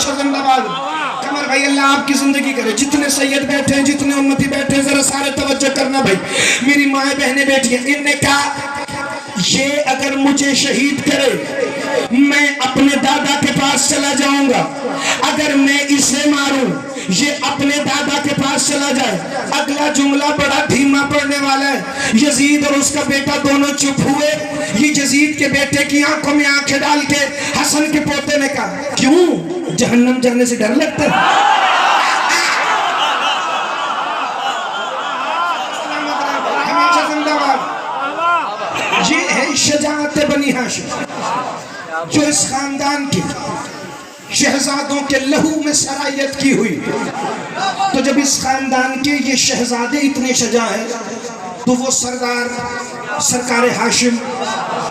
ہمیشہ زندہ باد. قمر بھائی اللہ آپ کی زندگی کرے. جتنے سید بیٹھے ہیں, جتنے امتی بیٹھے ہیں, ذرا سارے توجہ کرنا بھائی. میری مائیں بہنیں بیٹھی ہیں, ان نے کہا یہ اگر مجھے شہید کرے میں اپنے دادا کے پاس چلا جاؤں گا, اگر میں اسے ماروں یہ اپنے دادا کے پاس چلا جائے. اگلا جملہ بڑا دھیما پڑنے والا ہے. یزید اور اس کا بیٹا دونوں چپ ہوئے. یہ یزید کے بیٹے کی آنکھوں میں آنکھیں ڈال کے حسن کے پوتے نے کہا کیوں جہنم جانے سے ڈر لگتا ہے؟ یہ ہے شجاعت بنی ہاشم جو اس خاندان کی شہزادوں کے لہو میں سرایت کی ہوئی. تو جب اس خاندان کے یہ شہزادے اتنے شجاع ہیں تو وہ سرکار ہاشم,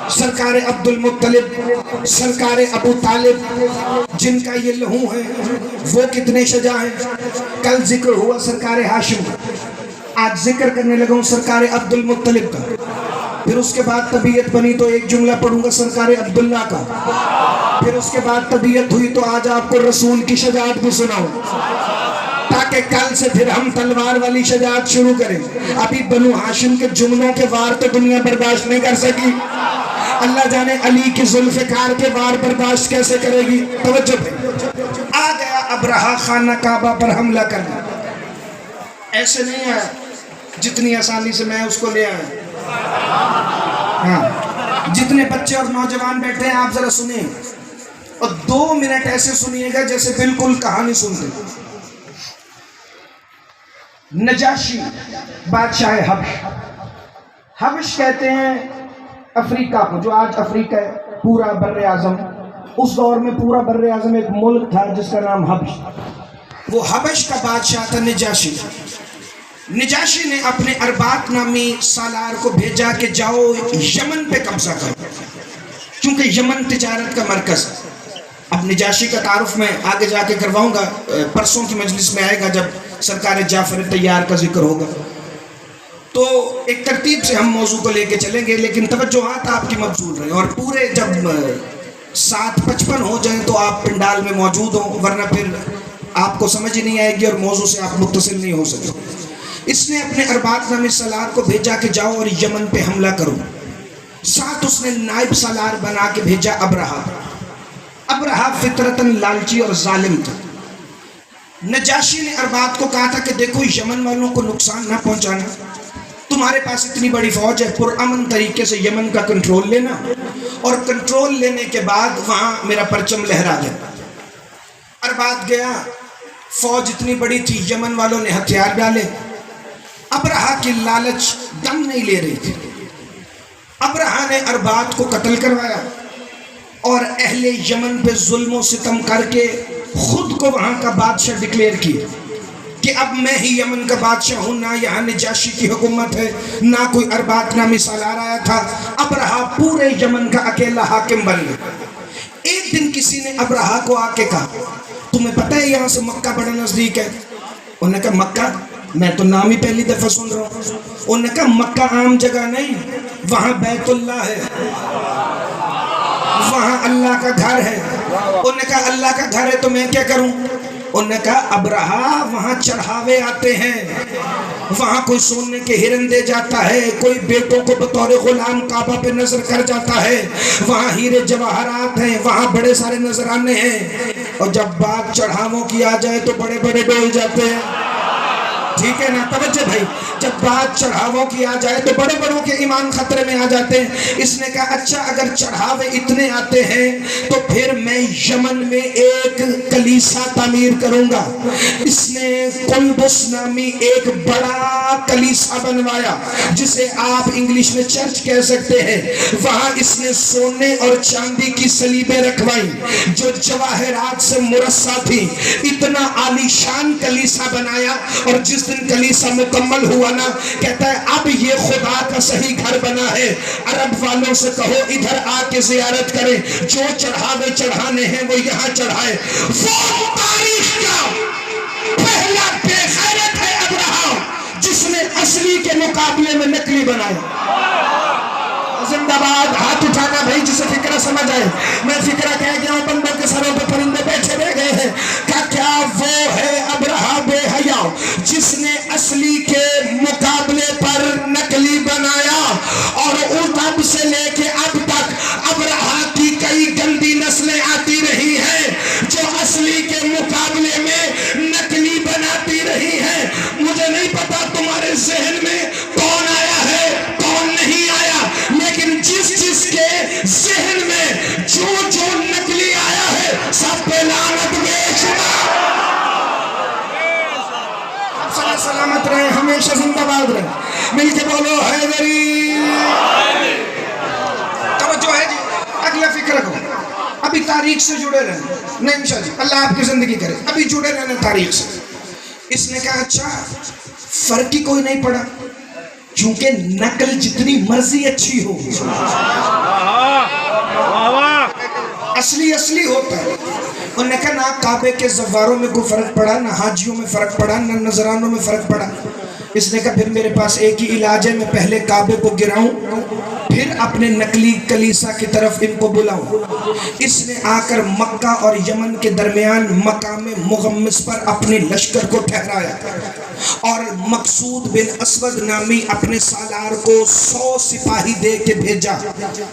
سرکار عبد المطلب, سرکار ابو طالب جن کا یہ لہو ہے وہ کتنے شجاع ہیں. کل ذکر ہوا سرکار ہاشم, آج ذکر کرنے لگا ہوں سرکار عبد المطلب کا. پھر اس کے بعد طبیعت بنی تو ایک جملہ پڑھوں گا سرکار عبداللہ کا. پھر اس کے بعد طبیعت ہوئی تو آج آپ کو رسول کی شجاعت بھی سناؤں تاکہ کل سے پھر ہم تلوار والی شجاعت شروع کریں. ابھی بنو ہاشم کے جملوں کے وار تو دنیا برداشت نہیں کر سکی, اللہ جانے علی کی ذوالفقار کے وار برداشت کیسے کرے گی. توجہ بھائی, آ گیا ابرہہ خانہ کعبہ پر حملہ کرنا. ایسے نہیں آیا جتنی آسانی سے میں اس کو لے آیا. ہاں, جتنے بچے اور نوجوان بیٹھے ہیں آپ ذرا سنیں اور 2 منٹ ایسے سنیے گا جیسے بالکل کہانی سنتے. نجاشی بادشاہ حبش, حبش کہتے ہیں افریقہ کو, جو آج افریقہ ہے, پورا بر اعظم. اس دور میں پورا بر اعظم ایک ملک تھا جس کا نام حبش. وہ حبش کا بادشاہ تھا نجاشی. نجاشی نے اپنے اربات نامی سالار کو بھیجا کہ جاؤ یمن پہ قبضہ کرو, کیونکہ یمن تجارت کا مرکز. اب نجاشی کا تعارف میں آگے جا کے کرواؤں گا, پرسوں کی مجلس میں آئے گا جب سرکار جعفر طیار کا ذکر ہوگا. تو ایک ترتیب سے ہم موضوع کو لے کے چلیں گے, لیکن توجہات آپ کی مبذول رہیں, اور پورے جب 7:55 ہو جائیں تو آپ پنڈال میں موجود ہوں, ورنہ پھر آپ کو سمجھ ہی نہیں آئے گی اور موضوع سے آپ متصل نہیں ہو سکتے. اس نے اپنے اربات نامی سالار کو بھیجا کہ جاؤ اور یمن پہ حملہ کرو. ساتھ اس نے نائب سالار بنا کے بھیجا ابرہہ. ابرہہ فطرتاً لالچی اور ظالم تھا. نجاشی نے اربات کو کہا تھا کہ دیکھو یمن والوں کو نقصان نہ پہنچانا, تمہارے پاس اتنی بڑی فوج ہے, پرامن طریقے سے یمن کا کنٹرول لینا, اور کنٹرول لینے کے بعد وہاں میرا پرچم لہرا دے. اربات گیا, فوج اتنی بڑی تھی, یمن والوں نے ہتھیار ڈالے. ابرہہ کی لالچ دم نہیں لے رہی تھی. ابرہہ نے اربات کو قتل کروایا اور اہل یمن پہ ظلم و ستم کر کے خود کو وہاں کا بادشاہ ڈکلیئر کیا کہ اب میں ہی یمن کا بادشاہ ہوں. نہ یہاں نجاشی کی حکومت ہے, نہ کوئی اربات نامی سالار آیا تھا. ابرہہ پورے یمن کا اکیلا حاکم بن گیا. ایک دن کسی نے ابرہہ کو آ کے کہا تمہیں پتہ ہے یہاں سے مکہ بڑا نزدیک ہے؟ انہوں نے کہا مکہ, میں تو نام ہی پہلی دفعہ سن رہا ہوں. انہوں نے کہا مکہ عام جگہ نہیں, وہاں بیت اللہ ہے, وہاں اللہ کا گھر ہے. انہوں نے کہا اللہ کا گھر ہے تو میں کیا کروں؟ انہوں نے کہا ابرہہ وہاں چڑھاوے آتے ہیں, وہاں کوئی سونے کے ہرن دے جاتا ہے, کوئی بیٹوں کو بطور غلام کعبہ پہ نظر کر جاتا ہے, وہاں ہیرے جواہرات ہیں, وہاں بڑے سارے نذرانے ہیں, اور جب بات چڑھاووں کی آ جائے تو بڑے بڑے ڈول جاتے ہیں. ٹھیک ہے نا, توجہ بھائی, جب بات چڑھاووں کی آ جائے تو بڑے بڑوں کے ایمان خطرے میں آ جاتے ہیں. اس نے کہا اچھا اگر چڑھاوے اتنے آتے ہیں تو پھر میں یمن میں ایک کلیسا تعمیر کروں گا. اس نے قلبس نامی ایک بڑا کلیسا بنوایا جسے آپ انگلش میں چرچ کہہ سکتے ہیں. وہاں اس نے سونے اور چاندی کی سلیبیں رکھوائیں جو جواہرات سے مرصع تھی. اتنا عالی شان کلیسا بنایا, اور جس دن کلیسا مکمل ہوا نا, کہتا ہے اب یہ خدا کا صحیح گھر بنا ہے. عرب والوں سے کہو ادھر آ کے زیارت کریں, جو چڑھاوے چڑھانے ہیں وہ یہاں چڑھائے. وہ تاریخ کا پہلا بے غیرت ہے ابرہہ جس نے اصلی کے مقابلے میں نقلی بنایا. زندہ باد, ہاتھ اٹھانا بھائی. نہیں جسے فکرہ سمجھ آئے. میں فکرہ کہہ گیا ہوں بندوں کے سروں پہ پرندے بیٹھے رہ گئے ہیں. کیا وہ ہے ابرہہ بے حیا جس نے اصلی کے مقابلے پر نقلی بنایا؟ اور تب سے لے کے اب تک ابرہہ کی کئی گندی نسلیں آتی رہی ہیں جو اصلی کے مقابلے میں نقلی بناتی رہی ہیں. مجھے نہیں پتا تمہارے ذہن میں کون آیا ہے کون نہیں آیا، لیکن جس کے ذہن میں جو نقلی آیا ہے سب پہ لعنت بیچنا. سلامت رہے، ہمیشہ زندہ باد رہے. مل کے بولو حیدری. توجہ ہے جی. اگلا فکر رکھو. ابھی تاریخ سے جڑے رہے. نہیں شاہ جی اللہ آپ کی زندگی کرے. ابھی جڑے رہنے تاریخ سے. اس نے کہا اچھا فرق ہی کوئی نہیں پڑا کیونکہ نقل جتنی مرضی اچھی ہو اصلی ہوتا ہے. انہوں نے کہا نہ کعبے کے زواروں میں کوئی فرق پڑا، نہ حاجیوں میں فرق پڑا، نہ نذرانوں میں فرق پڑا. اس نے کہا پھر میرے پاس ایک ہی علاج ہے، میں پہلے کعبے کو گراؤں پھر اپنے نقلی کلیسا کی طرف ان کو بلاؤں. اس نے آ کر مکہ اور یمن کے درمیان مقام مغمس پر اپنے لشکر کو ٹھہرایا اور مقصود بن اسود نامی اپنے سالار کو 100 سپاہی دے کے بھیجا.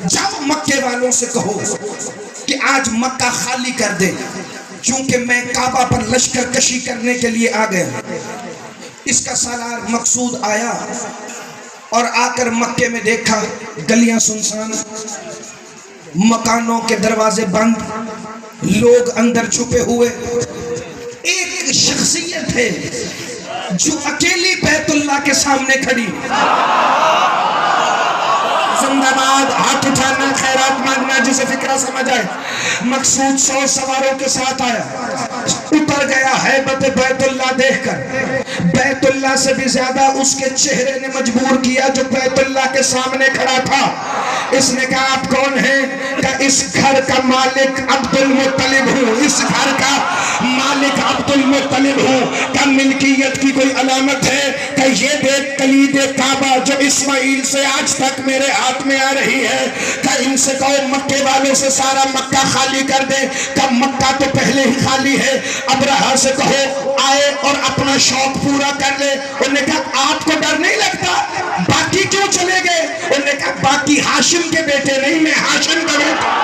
جاؤ مکے والوں سے کہو کہ آج مکہ خالی کر دے کیونکہ میں کعبہ پر لشکر کشی کرنے کے لیے آ گیا. اس کا سالار مقصود آیا اور آ کر مکے میں دیکھا گلیاں سنسان، مکانوں کے دروازے بند، لوگ اندر چھپے ہوئے. ایک شخصیت ہے جو اکیلی بیت اللہ کے سامنے کھڑی. زندہ باد. ہاتھ اٹھانا، خیرات مانگنا جسے فکرہ سمجھ آئے. مقصود 100 سواروں کے ساتھ آیا، اتر گیا ہیبت بیت اللہ دیکھ کر. بیت اللہ سے بھی زیادہ اس کے چہرے نے مجبور کیا جو بیت اللہ کے سامنے کھڑا تھا. اس نے کہا آپ کون ہیں؟ کہ اس گھر کا مالک عبد المطلب ہوں. اس گھر کا مالک عبد المطلب ہوں. کہ ملکیت کی کوئی علامت ہے؟ کہ یہ دیکھ کلید کعبہ جو اسماعیل سے آج تک میرے ہاتھ میں آ رہی ہے. کہ ان سے کہو مکے والوں سے سارا مکہ خالی کر دے. کہ مکہ تو پہلے ہی خالی ہے. ابرہہ سے کہو آئے اور اپنا شوق پورا کر لے. انہوں نے کہا آپ کو ڈر نہیں لگتا؟ باقی کیوں چلے گئے؟ انہوں نے کہا باقی ہاشم کے بیٹے نہیں، میں ہاشم کا بیٹا.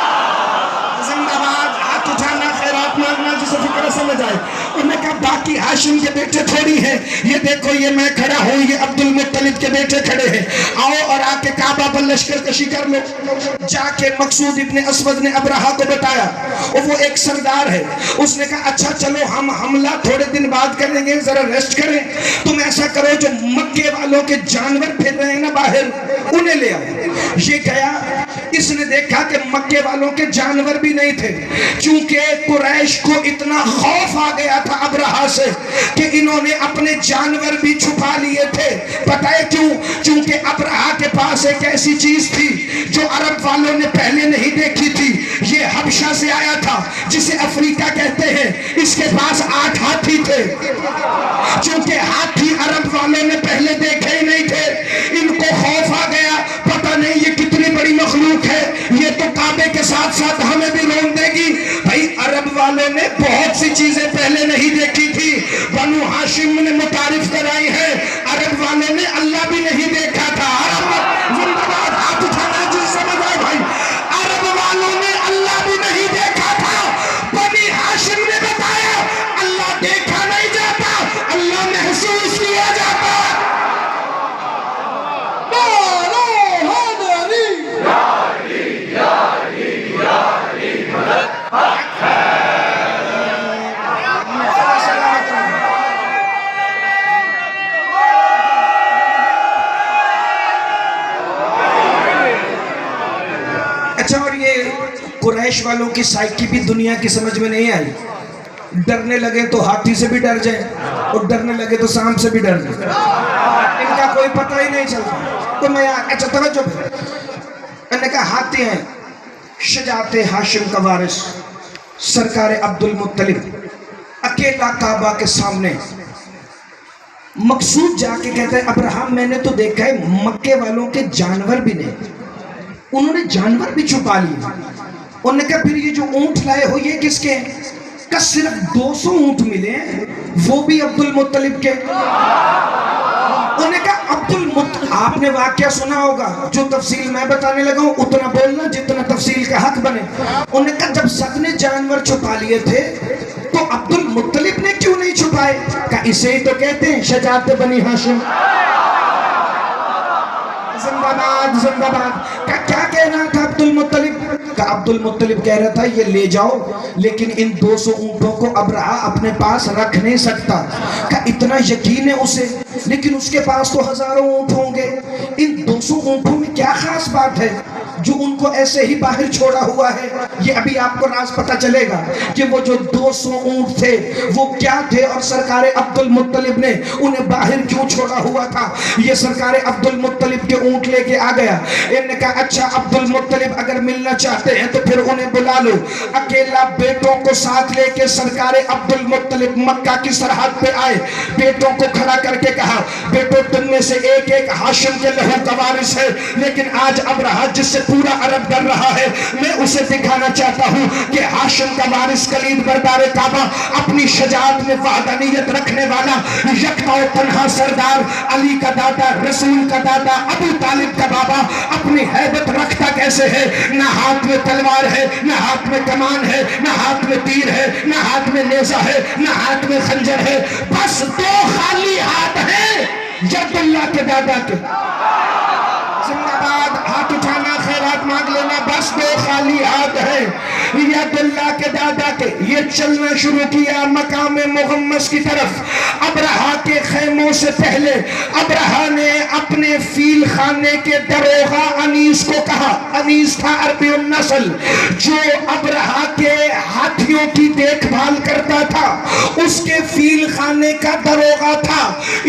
زندہ باد. ہاتھ اٹھانا، خیرات مانگنا جسے فکر سمجھ آئے. انہوں نے کہا باقی ہاشم کے بیٹے تھوڑی ہیں، یہ دیکھو یہ میں کھڑا ہوں، یہ عبد المطلب کے بیٹے کھڑے ہیں. آؤ اور آ کے کعبہ پر لشکر کشی کر لو. جا کے مقصود ابن اسود نے ابرہہ کو بتایا اور وہ ایک سردار ہے. اس نے کہا اچھا چلو ہم حملہ تھوڑے دن بعد کریں گے، ذرا ریسٹ کریں. تم ایسا کرو جو مکے والوں کے جانور پھر رہے ہیں نا باہر انہیں لے آؤ. یہ گیا. اس نے دیکھا کہ مکے والوں کے جانور بھی نہیں تھے کیونکہ قریش کو اتنا خوف آ گیا تھا ابرہہ سے کہ انہوں نے اپنے جانور بھی چھپا لیے تھے. پتہ ہے کیوں؟ کیونکہ ابرہہ کے پاس ایک ایسی چیز تھی جو عرب والوں نے پہلے نہیں دیکھی تھی. یہ حبشہ سے آیا تھا جسے افریقہ کہتے ہیں. اس کے پاس 8 ہاتھی تھے. چونکہ ہاتھی عرب والوں نے پہلے دیکھے ہی نہیں تھے، ان کو خوف آ گیا. پتہ نہیں یہ کتنی بڑی مخلوق ہے، یہ تو کعبے کے ساتھ ساتھ ہمیں بھی رون دے گی. بھائی عرب والوں نے بہت سی چیزیں پہلے نہیں دیکھی تھی. بنو ہاشم نے متعارف کرائی ہے، عرب والوں نے اللہ بھی نہیں دیکھا تھا. عرب زندہ باد. ہاتھ اٹھانا جس سمجھ آئے بھائی. عرب والوں نے اللہ بھی نہیں دیکھا تھا. بنی ہاشم نے بتایا اللہ دیکھا نہیں جاتا، اللہ محسوس کیا جاتا. اچھا اور یہ قریش والوں کی سائیکی بھی دنیا کی سمجھ میں نہیں آئی. ڈرنے لگے تو ہاتھی سے بھی ڈر جائیں اور ڈرنے لگے تو سانپ سے بھی ڈر جائیں. ان کا کوئی پتہ ہی نہیں چلتا. تو میں اچھا توجہ پہ میں نے کہا ہاتھی ہیں شجاعت ہاشم کا وارث سرکار عبد المطلب اکیلا کعبہ کے سامنے. مقصود جا کے کہتا ہے ابراہیم میں نے تو دیکھا ہے مکے والوں کے جانور بھی نہیں. انہوں نے جانور بھی چھپا لیے. انہوں نے کہا پھر یہ جو اونٹ لائے ہو یہ کس کے ہیں؟ کہ صرف 200 اونٹ ملے ہیں وہ بھی عبد المطلب کے. انہوں نے کہا آپ نے واقعہ سنا ہوگا, جو تفصیل میں بتانے لگا ہوں اتنا بولنا جتنا تفصیل کا حق بنے. انہوں نے کہا جب سب نے جانور چھپا لیے تھے تو عبد المطلب نے کیوں نہیں چھپائے؟ کہ اسے ہی تو کہتے ہیں شجاعت بنی ہاشم. زندہ باد زندہ باد. کیا کہہ رہا تھا عبد المطلب؟ کہ عبد المطلب کہہ رہا تھا یہ لے جاؤ لیکن ان 200 اونٹوں کو ابرہہ اپنے پاس رکھ نہیں سکتا. کہ اتنا یقین ہے اسے, لیکن اس کے پاس تو ہزاروں اونٹ ہوں گے. ان 200 اونٹوں میں کیا خاص بات ہے جو ان کو ایسے ہی باہر چھوڑا ہوا ہے؟ یہ ابھی آپ کو راز پتہ چلے گا کہ وہ جو 200 اونٹ تھے وہ کیا تھے اور سرکار عبد المطلب نے انہیں باہر کیوں چھوڑا ہوا تھا. یہ سرکار عبد المطلب کے اونٹ لے کے آ گیا. انہوں نے کہا اچھا عبد المطلب اگر ملنا چاہتے ہیں تو پھر انہیں بلا لو. اکیلا بیٹوں کو ساتھ لے کے سرکار عبد المطلب مکہ کی سرحد پہ آئے. بیٹوں کو کھڑا کر کے کہا بیٹو تم میں سے ایک ایک ہاشم کے لہو کا وارث ہے, لیکن آج ابرہہ جس سے پورا عرب ڈر رہا ہے میں اسے دکھانا چاہتا ہوں کہ ہاشم کا وارث کلید بردار کعبہ اپنی شجاعت میں وحدانیت رکھنے والا یکتا و تنہا سردار علی کا دادا رسول کا دادا ابو طالب کا بابا اپنی ہیبت رکھتا کیسے ہے؟ نہ ہاتھ میں تلوار ہے, نہ ہاتھ میں کمان ہے, نہ ہاتھ میں تیر ہے, نہ ہاتھ میں نیزہ ہے, نہ ہاتھ میں خنجر ہے, بس 2 خالی ہاتھ ہیں ید اللہ کے دادا کے. زندہ باد. ہاتھ اٹھانا خیرات مانگ لینا, بس 2 خالی ہاتھ ہیں ید اللہ کے دادا کے. یہ چلنا شروع کیا مقام مغمس کی طرف. ابرہہ کے خیموں سے پہلے ابرہہ نے اپنے فیل خانے کے دروغہ انیس کو کہا. انیس تھا عربی النسل جو ابرہہ کے ہاتھیوں کی دیکھ بھال کرتا تھا, اس کے فیل خانے کا دروغہ تھا.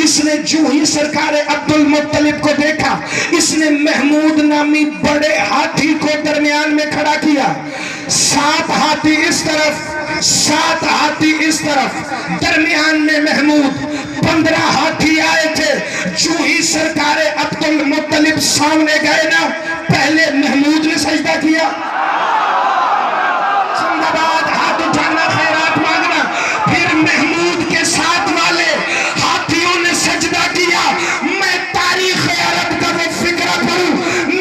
اس نے جو ہی سرکار عبد المطلب کو دیکھا اس نے محمود نامی بڑے ہاتھی کو درمیان میں کھڑا کیا. 7 ہاتھی اس طرف 7 ہاتھی اس طرف, درمیان میں محمود. 15 ہاتھی آئے تھے. جو ہی سرکار عبد المطلب سامنے گئے نا پہلے محمود نے سجدہ کیا. زندہ باد. ہاتھ اٹھانا خیرات مانگنا. پھر محمود کے ساتھ والے ہاتھیوں نے سجدہ کیا. میں تاریخ عرب کا وہ فکرہ پڑھوں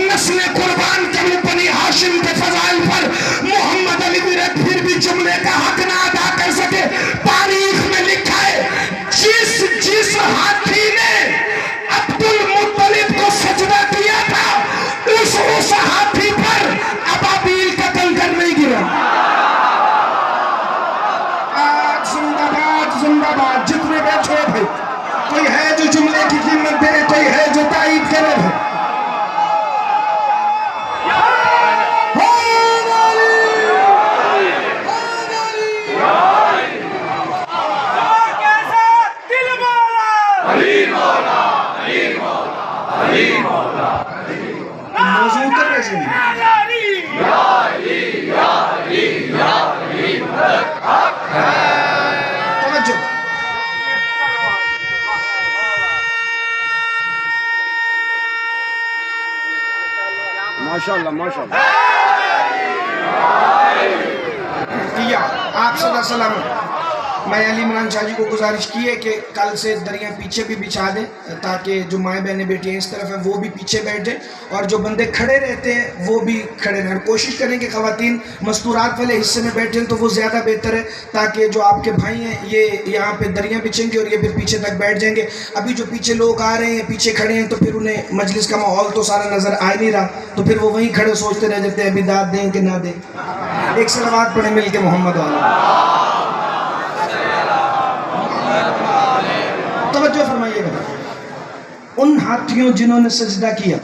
نسل قربان کروں بنی ہاشم کے فضائل پر, محمد علی ورد پھر بھی جملے کا حق نہ ادا کر سکے. تاریخ میں لکھا ہے جس ہاتھی نے عبد المطلب کو سجدہ کیا تھا اس ہاتھی پر ابابیل کا کنکر نہیں گرا. زندہ باد زندہ باد. جتنے بیٹھے تھے کوئی ہے جو جملے کی قیمت دے, کوئی ہے جو تائید کرے. موضوع کر رہے سے توجہ. ماشاءاللہ ماشاءاللہ. آپ صلی اللہ علیہ وسلم میں علی عمران شاہ جی کو گزارش کی ہے کہ کل سے دریاں پیچھے بھی بچھا دیں تاکہ جو مائیں بہنیں بیٹی ہیں اس طرف ہیں وہ بھی پیچھے بیٹھیں اور جو بندے کھڑے رہتے ہیں وہ بھی کھڑے رہیں. کوشش کریں کہ خواتین مستورات والے حصے میں بیٹھیں تو وہ زیادہ بہتر ہے تاکہ جو آپ کے بھائی ہیں یہ یہاں پہ دریاں بچھیں گے اور یہ پھر پیچھے تک بیٹھ جائیں گے. ابھی جو پیچھے لوگ آ رہے ہیں پیچھے کھڑے ہیں تو پھر انہیں مجلس کا ماحول تو سارا نظر آ نہیں رہا تو پھر وہ وہیں کھڑے سوچتے رہ جاتے ہیں ابھی داد دیں کہ نہ دیں. ایک صلوات پڑھیں مل کے محمد والا. توجہ فرمائیے گا. ان ہاتھیوں جنہوں نے سجدہ کیا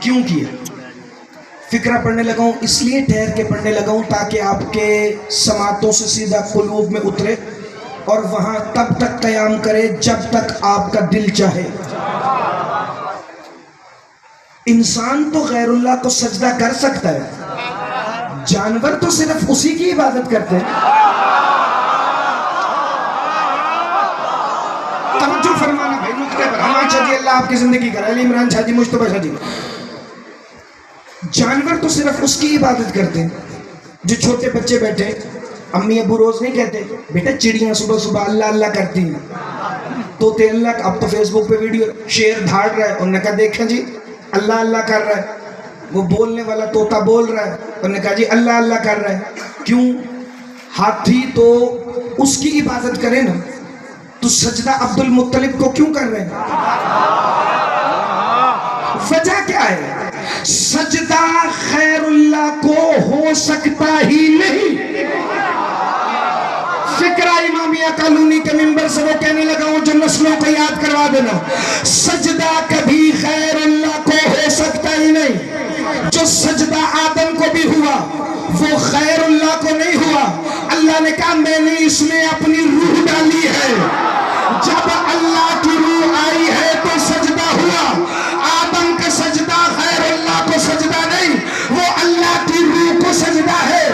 کیوں کیا؟ فکرہ پڑھنے لگا ہوں اس لیے ٹھہر کے پڑھنے لگا ہوں تاکہ آپ کے سماعتوں سے سیدھا قلوب میں اترے اور وہاں تب تک قیام کرے جب تک آپ کا دل چاہے. انسان تو غیر اللہ کو سجدہ کر سکتا ہے, جانور تو صرف اسی کی عبادت کرتے ہیں. توجہ فرمانا بھائی نکتے پر. ہم شاہ جی اللہ آپ کی زندگی کر. علی عمران شاہ جی مجتبہ شاہ جی جانور تو صرف اس کی عبادت کرتے ہیں. جو چھوٹے بچے بیٹھے, امی ابو روز نہیں کہتے بیٹا چڑیاں صبح صبح اللہ اللہ کرتی ہیں, طوطے اللہ. اب تو فیس بک پہ ویڈیو شیر دھاڑ رہا ہے, انہوں نے کہا دیکھیں جی اللہ اللہ کر رہا ہے, وہ بولنے والا طوطا بول رہا ہے, انہوں نے کہا جی اللہ اللہ کر رہا ہے. کیوں؟ ہاتھی تو اس کی عبادت کرے نا, تو سجدہ عبد المطلب کو کیوں کر رہے ہیں؟ وجہ کیا ہے؟ سجدہ خیر اللہ کو ہو سکتا ہی نہیں. فکرہ امامیہ کالونی کے ممبر سے وہ کہنے لگا ہوں جو نسلوں کو یاد کروا دینا, سجدہ کبھی خیر اللہ کو ہو سکتا ہی نہیں. جو سجدہ آدم کو بھی ہوا وہ خیر اللہ کو نہیں ہوا. اللہ نے کہا میں نے اس میں اپنی روح ڈالی ہے. جب اللہ کی روح آئی ہے تو سجدہ ہوا. آدم کا سجدہ خیر اللہ کو سجدہ نہیں, وہ اللہ کی روح کو سجدہ ہے.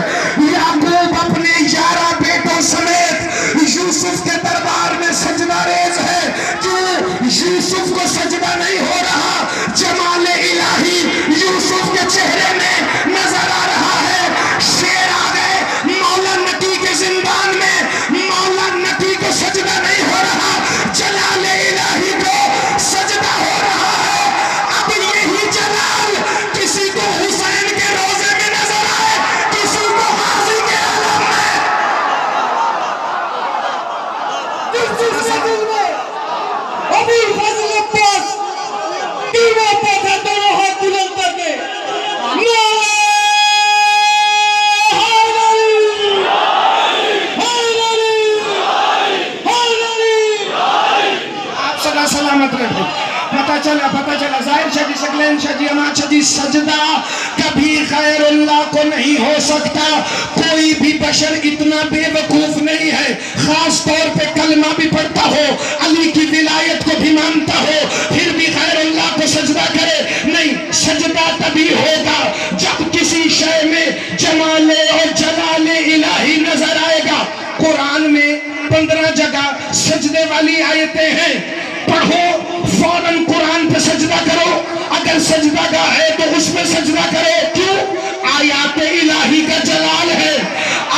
یعقوب اپنے 11 بیٹوں سمیت یوسف کے دربار میں سجدہ ریز ہے. کیوں یوسف کو سجدہ نہیں ہو رہا؟ جمال الہی یوسف کے چہرے میں نظر آ رہا ہے. شیر آ گئے مولا نٹی کے زندان میں, مولا نٹی کو سجدہ نہیں ہو رہا, جلال الہی کو سجدہ ہو رہا ہے. اب یہی جلال کسی کو حسین کے روزے میں نظر آئے, کسی کو غازی کے عالم میں. ابھی فضل عباس تینوں پوچھا دونوں ہاتھ بلند کر کے سلامت رہے. پتہ چلا ظاہر شدی سکلین شدی امان شدی سجدہ کبھی خیر اللہ کو نہیں ہو سکتا. کوئی بھی بشر اتنا بے وقوف نہیں ہے, خاص طور پہ کلمہ بھی پڑھتا ہو, علی کی ولایت کو بھی مانتا ہو, پھر بھی خیر اللہ کو سجدہ کرے نہیں. سجدہ تبھی ہوگا جب کسی شے میں جمال اور جلال الہی نظر آئے گا. قرآن میں 15 جگہ سجدے والی آیتیں ہیں, پڑھو فوراً قرآن پہ سجدہ کرو. اگر سجدہ گاہ ہے تو اس میں سجدہ کرو. کیوں؟ آیات الہی کا جلال ہے,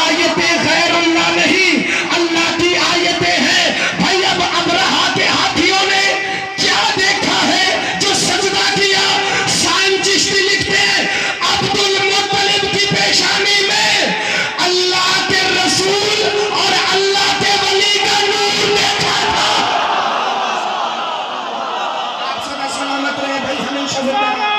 آیتیں غیر اللہ نہیں, اللہ کی آیتیں ہیں. بھائی اب ابرہا کے ہاتھیوں نے کیا دیکھا ہے جو سجدہ کیا؟ سائنٹسٹ لکھتے ہیں عبد المطلب کی پیشانی میں اللہ کے رسول اور اللہ کے ولی کا نور دیکھا تھا. آپ سدا سلامت رہے بھائی, ہمیشہ زندہ رہے.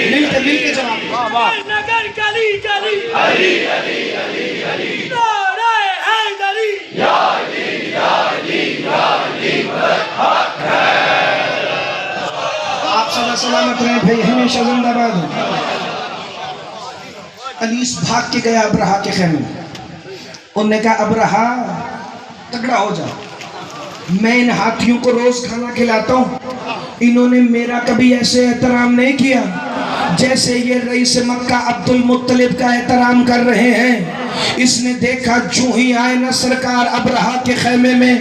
مل کے جواب نگر کلی کلی علی علی علی علی نعرہ حیدری یا علی یا علی یا علی حق ہے. آپ سدا سلامت رہے بھائی, ہمیشہ زندہ باد ہوں. علیس بھاگ کے گیا ابرہا کے خیمے میں. انہوں نے کہا ابرہا تگڑا ہو جا, میں ان ہاتھیوں کو روز کھانا کھلاتا ہوں, انہوں نے میرا کبھی ایسے احترام نہیں کیا جیسے یہ رئیس مکہ عبد المطلب کا احترام کر رہے ہیں. اس نے دیکھا جو ہی آئے نا سرکار ابرہا کے خیمے میں,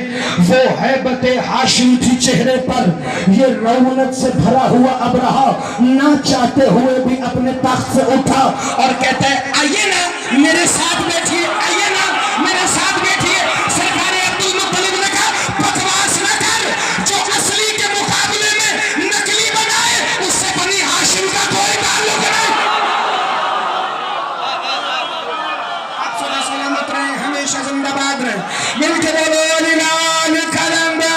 وہ ہیبت ہاشم تھی چہرے پر. یہ رونق سے بھرا ہوا ابرہا نہ چاہتے ہوئے بھی اپنے تخت سے اٹھا اور کہتا ہے آئیے نا میرے ساتھ بیٹھیے, آئیے نا میرے ساتھ بیٹھیے. سرکار عبد المطلب نے کہا بکواس نہ کر, جو اصلی کے مقابلے میں نقلی بنائے اس سے بنی ہاشم کا کوئی تعلق نہیں. آپ سدا سلامت رہے, ہمیشہ زندہ باد رہے. مل کے بولو للال کلندر.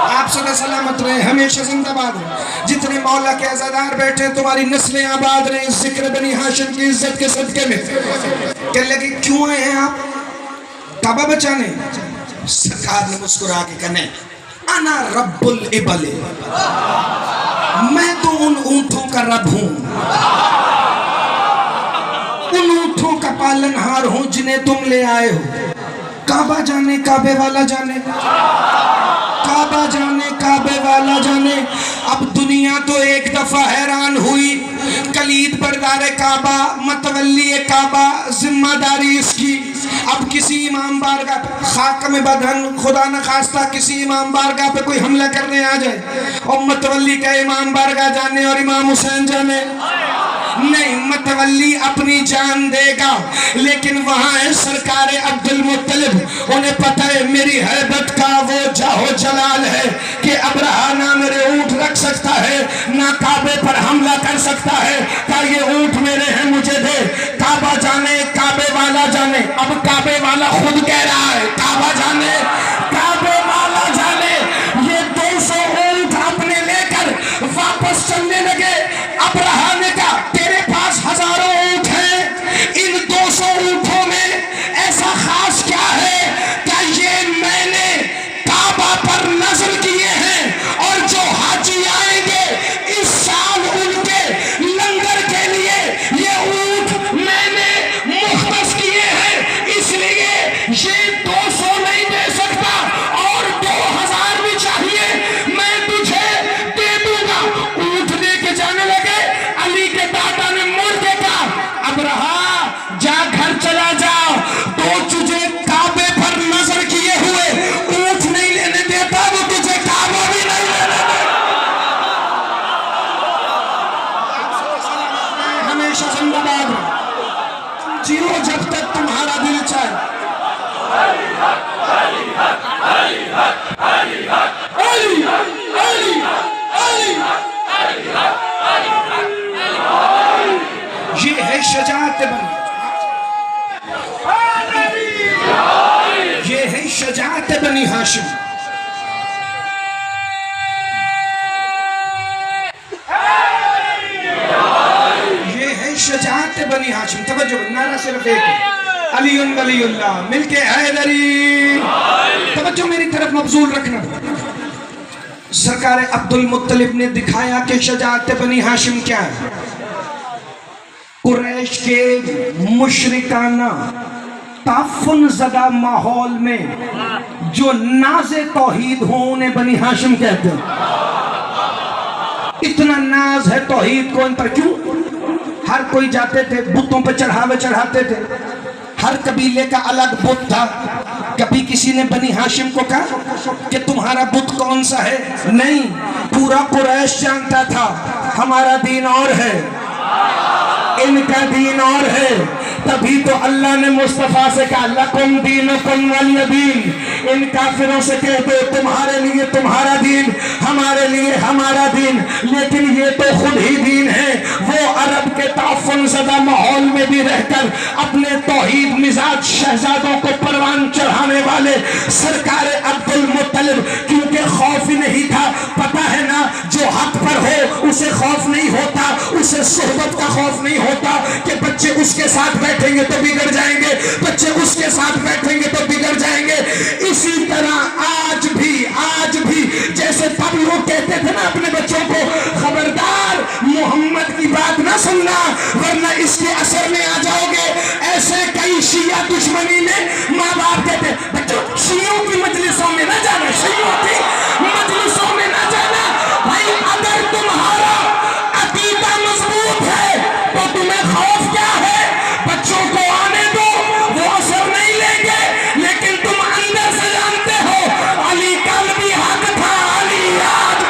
آپ سدا سلامت رہے, ہمیشہ زندہ باد رہے. جتنے مولا کے عزادار بیٹھے تمہاری نسلیں آباد رہے ذکر بنی ہاشم کی عزت کے صدقے میں. کہنے لگے کیوں آئے ہیں آپ؟ کعبہ بچانے؟ سرکار نے مسکرا کے کہنے انا رب الابل, میں تو ان اونٹوں کا رب ہوں, ان اونٹوں کا پالنہار ہوں جنہیں تم لے آئے ہو. کعبہ جانے کعبے والا جانے, کعبہ جانے کعبے والا جانے. اب دنیا تو ایک دفعہ حیران ہوئی پلید بردار کعبہ، متولی کعبہ، ذمہ داری اس کی. اب کسی امام بارگاہ پہ خاک میں بدہن خدا نخواستہ کسی امام بارگاہ پہ کوئی حملہ کرنے آ جائے اور متولی کا امام بارگاہ جانے اور امام حسین جانے نہیں، متولی اپنی جان دے گا، لیکن وہاں ہے سرکار عبد المطلب. انہیں پتہ ہے میری ہیبت کا وہ جاہ و جلال ہے کہ ابرہہ نہ میرے اونٹ رکھ سکتا ہے نہ کعبے پر حملہ کر سکتا ہے. کہ یہ اونٹ میرے ہیں مجھے دے. کعبہ جانے کعبے والا جانے. اب کعبے والا خود کہہ رہا ہے کعبہ جانے کعبے والا جانے. یہ 200 اونٹ اپنے لے کر واپس چلنے لگے. ابرہہ نے کہا تیرے پاس ہزاروں اونٹ ہیں، ان 200 اونٹوں میں ایسا خاص کیا ہے کہ یہ میں نے کعبہ پر نظر کیے ہیں، اور جو حاجی آئیں گے اس سال ان کے لنگر کے لیے یہ اونٹ میں نے مختص کیے ہیں، اس لیے یہ 200 نہیں دے سکتا اور 2000 بھی چاہیے میں تجھے دے دوں گا. اونٹ لے کے جانے لگے. علی کے دادا نے مڑ کے کہا ابرہہ جا گھر چلا جا، تو تجھے کعبے پر نظر کیے ہوئے اونٹ نہیں لینے دیتا، وہ تجھے کعبہ بھی نہیں لینے دیتا. ہمیشہ زندہ باد رہو، جیو جب تک تمہارا دل چاہے. علی علی علی علی یہ ہے شجاعت بنی، یہ ہے شجاعت بنی ہاشم. یہ ہے شجاعت بنی ہاشم. توجہ، نعرہ صرف ایک ہے، علی ولی اللہ، مل کے حیدری. توجہ میری طرف مبذول رکھنا. سرکار عبد المطلب نے دکھایا کہ شجاعت بنی ہاشم کیا ہے. قریش کے مشرکانہ تعفن زدہ ماحول میں جو ناز توحید ہوں انہیں بنی ہاشم کہتے ہیں. اتنا ناز ہے توحید کو ان پر. کیوں؟ ہر کوئی جاتے تھے بتوں پہ چڑھاوے چڑھاتے تھے، ہر قبیلے کا الگ بت تھا. کبھی کسی نے بنی ہاشم کو کہا کہ تمہارا بت کون سا ہے؟ نہیں، پورا قریش جانتا تھا ہمارا دین اور ہے، ان کا دین اور ہے. تبھی تو اللہ نے مصطفیٰ سے کہا لکم دینکم ولی دین. ان کافروں سے کہہ دو تمہارے لیے تمہارا دین، ہمارے لیے ہمارا دین. لیکن یہ تو خود ہی دین ہے. وہ عرب کے تعفن زدہ ماحول میں بھی رہ کر اپنے توحید مزاج شہزادوں کو پروان چڑھانے والے سرکار عبد المطلب، کیونکہ خوف ہی نہیں تھا. پتہ ہے نا جو حق پر ہو اسے خوف نہیں ہوتا، اسے صحبت کا خوف نہیں ہوتا کہ بچے اس کے ساتھ بیٹھیں گے تو بگڑ جائیں گے، بچے اس کے ساتھ بیٹھیں گے تو بگڑ جائیں گے. اسی طرح آج بھی جیسے تب لوگ کہتے تھے نا اپنے بچوں کو خبردار محمد کی بات نہ سننا ورنہ اس کے اثر میں آ جاؤ گے. ایسے کئی شیعہ دشمنی میں ماں باپ کہتے بچوں شیعوں کی مجلسوں میں نہ جانا، شیعوں کی مجلسوں میں نہ جانا. بھائی اگر تمہارا عقیدہ مضبوط ہے تو تمہیں خوف کیا ہے؟ بچوں کو آنے دو، وہ اثر نہیں لیں گے. لیکن تم اندر سے جانتے ہو علی کل بھی حق تھا، علی یاد.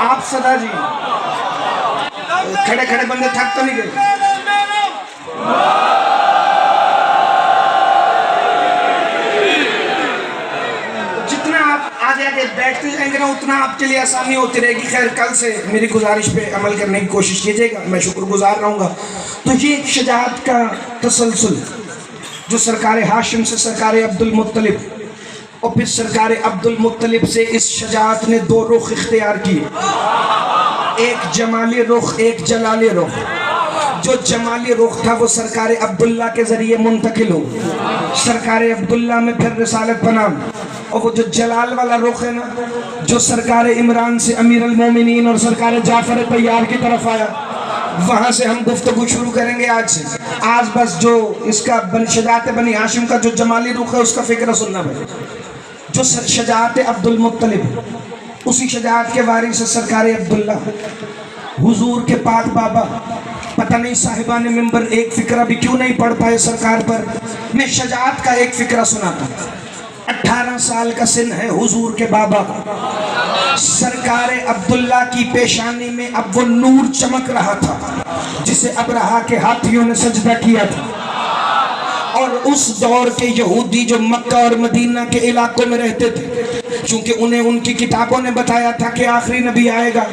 آپ صدا جی کھڑے کھڑے بندے تھک تو نہیں گئے؟ جتنا آپ آگے آگے بیٹھتے جائیں گے نا اتنا آپ کے لیے آسانی ہوتی رہے گی. خیر کل سے میری گزارش پہ عمل کرنے کی کوشش کیجیے گا، میں شکر گزار رہوں گا. تو یہ ایک شجاعت کا تسلسل جو سرکار ہاشم سے سرکار عبد المطلب اور پھر سرکار عبد المطلب سے اس شجاعت نے دو رخ اختیار کیے، ایک جمالی رخ ایک جلالی رخ. جو جمالی رخ تھا وہ سرکار عبداللہ کے ذریعے منتقل ہو. سرکار عبداللہ میں پھر رسالت پناہ اور وہ جو جلال والا رخ ہے نا، جو سرکار عمران سے امیر المومنین اور سرکار جعفر طیار کی طرف آیا، وہاں سے ہم گفتگو شروع کریں گے آج سے. آج بس جو اس کا شجاعت بنی ہاشم کا جو جمالی رخ ہے اس کا فکر سننا بھائی. جو شجاعت عبد المطلب، اسی شجاعت کے وارث سے سرکار عبداللہ، حضور کے پاک بابا. پتہ نہیں صاحبان ممبر ایک فکرہ بھی کیوں نہیں پڑھ پائے سرکار پر. میں شجاعت کا ایک فکرہ سناتا ہوں. 18 سال کا سن ہے حضور کے بابا کا. سرکار عبداللہ کی پیشانی میں اب وہ نور چمک رہا تھا جسے ابرہا کے ہاتھیوں نے سجدہ کیا تھا. اور اس دور کے یہودی جو مکہ اور مدینہ کے علاقوں میں رہتے تھے، چونکہ انہیں ان کی کتابوں نے بتایا تھا کہ آخری نبی آئے گا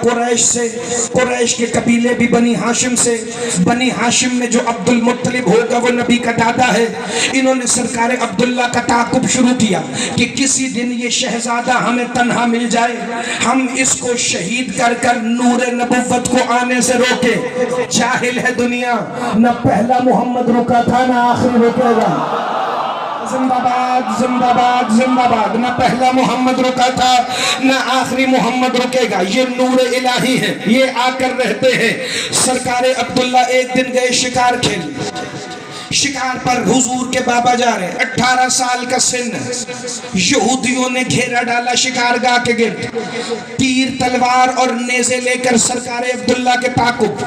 قریش سے. قریش کے قبیلے بھی بنی ہاشم سے. بنی ہاشم میں جو عبد المطلب ہوگا وہ نبی کا دادا ہے. انہوں نے سرکار عبداللہ کا تعاقب شروع کیا کہ کسی دن یہ شہزادہ ہمیں تنہا مل جائے، ہم اس کو شہید کر کر نور نبوت کو آنے سے روکے. جاہل ہے دنیا، نہ پہلا محمد رکا تھا نہ آخری رکے گا. زندہ باد زندہ باد زندہ باد. نہ پہلا محمد رکا تھا نہ آخری محمد رکے گا. یہ نور الہی ہے، یہ آ کر رہتے ہیں. سرکار عبداللہ ایک دن گئے شکار کھیل. شکار پر حضور کے بابا جا رہے، 18 سال کا سن. یہودیوں نے گھیرا ڈالا شکارگاہ کے گرد. تیر تلوار اور نیزے لے کر سرکار عبداللہ کے تعاقب.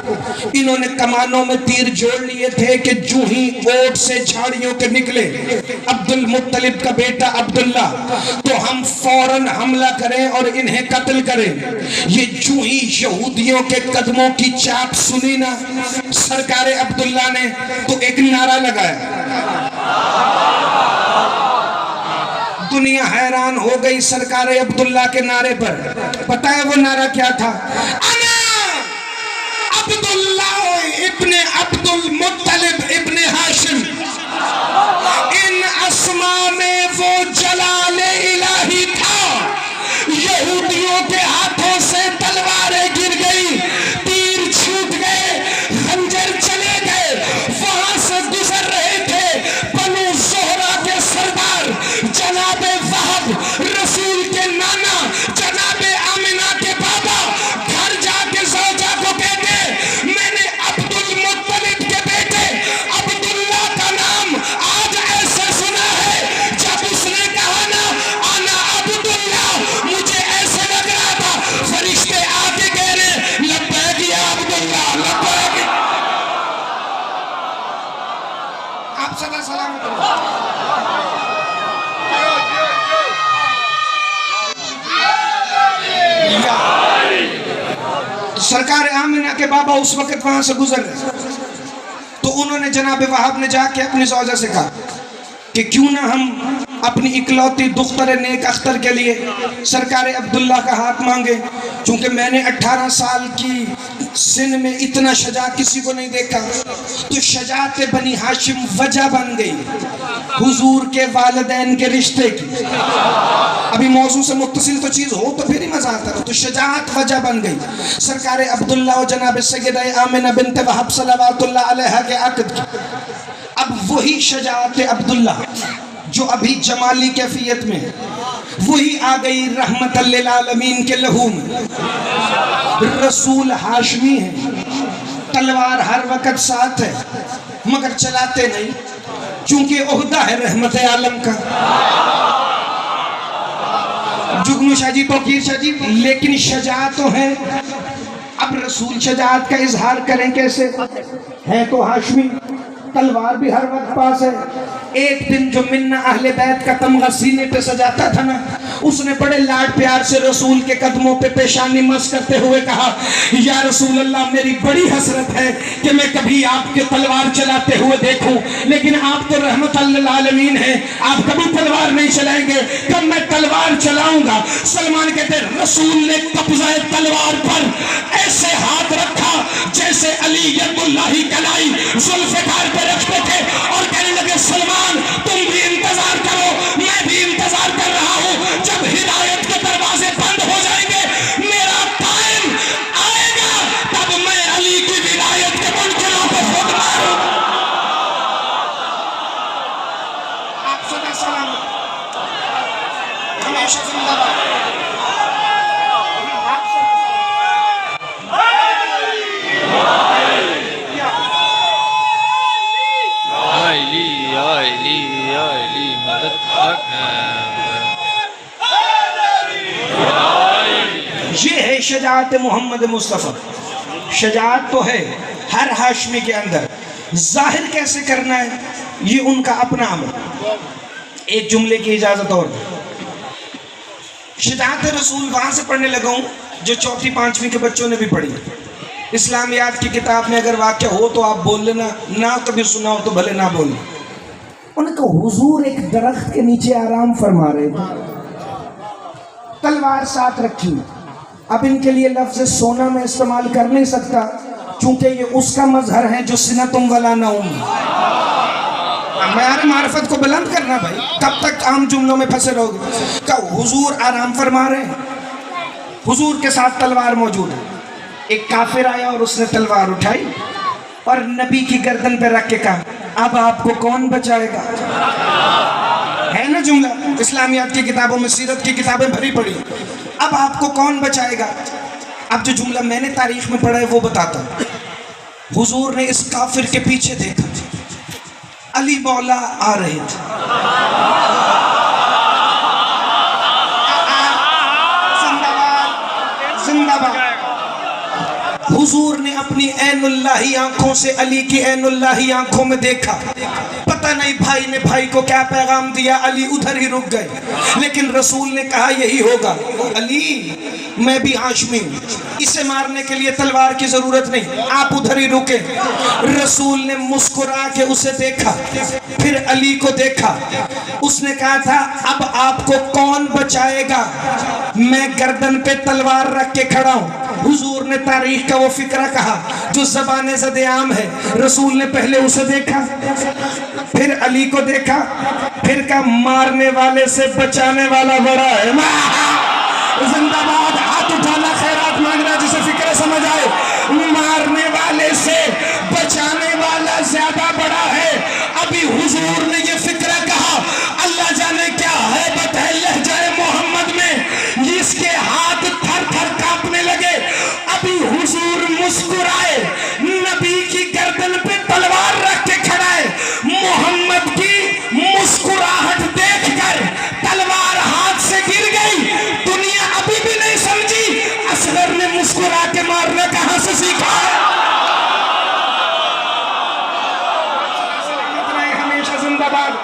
انہوں نے کمانوں میں تیر جوڑ لیے تھے کہ جو ہی اوٹ سے جھاڑیوں کے نکلے عبد المطلب کا بیٹا عبداللہ، تو ہم فوراً حملہ کریں اور انہیں قتل کریں. یہ جو ہی یہودیوں کے قدموں کی چاپ سنی نا سرکار عبداللہ نے تو ایک نعرہ لگایا. دنیا حیران ہو گئی سرکار عبداللہ کے نعرے پر. پتہ ہے وہ نعرہ کیا تھا؟ انا عبداللہ ابن عبد المطلب ابن ہاشم. ان اسماء میں وہ جلال الہی تھا. یہودیوں کے ہاتھوں سے تلواریں گر گئی، تیر چھوٹ گئے، خنجر چلے گئے. وہاں سے گزر رہے تھے بنو زہرہ کے سردار جناب وہب، رسول کے نانا جناب آمنہ کے بابا. گھر جا کے زوجہ کو کہتے میں نے عبد المطلب کے بیٹے عبداللہ کا نام آج ایسے سنا ہے. جب اس نے کہا نا انا عبداللہ، مجھے ایسے لگ رہا تھا فرشتے آ کے کہہ رہے لبیک یا عبداللہ لبیک. آپ صلی اللہ سلام سرکار آمنہ کے بابا اس وقت وہاں سے گزر رہے. تو انہوں نے جناب وہب نے جا کے اپنی زوجہ سے کہا کہ کیوں نہ ہم اپنی اکلوتی دختر نیک اختر کے لیے سرکار عبداللہ کا ہاتھ مانگے، چونکہ میں نے 18 سال کی سن میں اتنا شجاع کسی کو نہیں دیکھا. تو شجاعت بنی ہاشم وجہ بن گئی حضور کے والدین کے رشتے کی. ابھی موضوع سے متصل تو چیز ہو تو پھر ہی مزہ آتا ہے. تو شجاعت وجہ بن گئی. سرکار عبداللہ و جناب سیدہ آمنہ بنت وہب صلوات اللہ علیہ کے عقد کی. اب وہی شجاعت عبداللہ جو ابھی جمالی کیفیت میں، وہی آ گئی رحمت للعالمین کے لہو میں. رسول ہاشمی ہے، تلوار ہر وقت ساتھ ہے مگر چلاتے نہیں، چونکہ عہدہ ہے رحمت عالم کا. جگنو شاہ جی توقیر شاہ جی، لیکن شجاعت تو ہے. اب رسول شجاعت کا اظہار کریں کیسے؟ ہے تو ہاشمی، تلوار بھی ہر وقت پاس ہے. ایک دن جو منا اہل بیت کا تمغہ سینے پہ سجاتا تھا نا، اس نے بڑے لاڈ پیار سے رسول کے قدموں پہ پیشانی مس کرتے ہوئے کہا یا رسول اللہ، میری بڑی حسرت ہے کہ میں کبھی آپ کے تلوار چلاتے ہوئے دیکھوں، لیکن آپ تو رحمت للعالمین ہیں، آپ کبھی تلوار نہیں چلائیں گے، کب میں تلوار چلاؤں گا؟ سلمان کہتے رسول نے قبضہ تلوار پر ایسے ہاتھ رکھا جیسے علی ید اللہ کلائی ذوالفقار پہ رکھتے تھے، اور کہنے لگے سلمان تم بھی انتظار کرو، میں بھی انتظار کر رہا ہوں. جب ہدایت کے دروازے بند ہو جائیں گے، میرا ٹائم آئے گا، تب میں علی کی ولایت کے منکروں کو خود ماروں گا. آپ صلی اللہ علیہ وسلم شجاعت محمد مصطفیٰ. شجاعت تو ہے ہر ہاشمی کے اندر، ظاہر کیسے کرنا ہے یہ ان کا اپنا عمل. ایک جملے کی اجازت اور. شجاعت رسول وہاں سے پڑھنے لگا ہوں جو چوتھی پانچویں کے بچوں نے بھی پڑھی. اسلامیات کی کتاب میں اگر واقعہ ہو تو آپ بول لینا، نہ کبھی سنا ہو تو بھلے نہ بولنا. ان کو حضور ایک درخت کے نیچے آرام فرما رہے تھے، تلوار ساتھ رکھی. اب ان کے لیے لفظ سونا میں استعمال کر نہیں سکتا چونکہ یہ اس کا مظہر ہے جو سنتم ولا نوم. معیار معرفت کو بلند کرنا بھائی، کب تک عام جملوں میں پھنسے رہو گے. کہ حضور آرام فرما رہے ہیں، حضور کے ساتھ تلوار موجود ہے. ایک کافر آیا اور اس نے تلوار اٹھائی اور نبی کی گردن پہ رکھ کے کہا اب آپ کو کون بچائے گا. ہے نا جملہ، اسلامیات کی کتابوں میں، سیرت کی کتابیں بھری پڑی. اب آپ کو کون بچائے گا. اب جو جملہ میں نے تاریخ میں پڑھا ہے وہ بتاتا ہوں. حضور نے اس کافر کے پیچھے دیکھا، علی مولا آ رہے تھے. زندہ باد، زندہ باد. حضور نے اپنی عین اللہی آنکھوں سے علی کی عین اللہی آنکھوں میں دیکھا. پتہ نہیں بھائی نے بھائی کو کیا پیغام دیا، علی ادھر ہی رک گئے. لیکن رسول نے کہا یہی ہوگا. علی میں بھی ہاشمی ہوں، اسے مارنے کے لیے تلوار کی ضرورت نہیں، آپ ادھر ہی رکے. رسول نے مسکرا کے اسے دیکھا، پھر علی کو دیکھا. اس نے کہا تھا اب آپ کو کون بچائے گا، میں گردن پہ تلوار رکھ کے کھڑا ہوں. حضور نے تاریخ کا وہ فکرہ کہا جو زبان زد عام ہے. رسول نے پہلے اسے دیکھا، پھر علی کو دیکھا، پھر کہا مارنے والے سے بچانے والا بڑا ہے. زندہ باد. ہاتھ اٹھانا، خیرات مانگنا جسے فکر سمجھ آئے. مارنے والے سے بچانے والا زیادہ بڑا ہے. ابھی حضور نے یہ فکرہ کہا، اللہ جانے کیا ہیبت ہے لہجہ محمد میں، اس کے ہاتھ تھر تھر کانپنے لگے. ابھی حضور مسکرائے، نبی کی گردن پہ تلوار رکھ کے کھڑا ہے. محمد کی مسکراہٹ دیکھ کر تلوار ہاتھ سے گر گئی. دنیا ابھی بھی نہیں سمجھی اصغر نے مسکرا کے مارنا کہاں سے سیکھا ہے. ہمیشہ زندہ باد.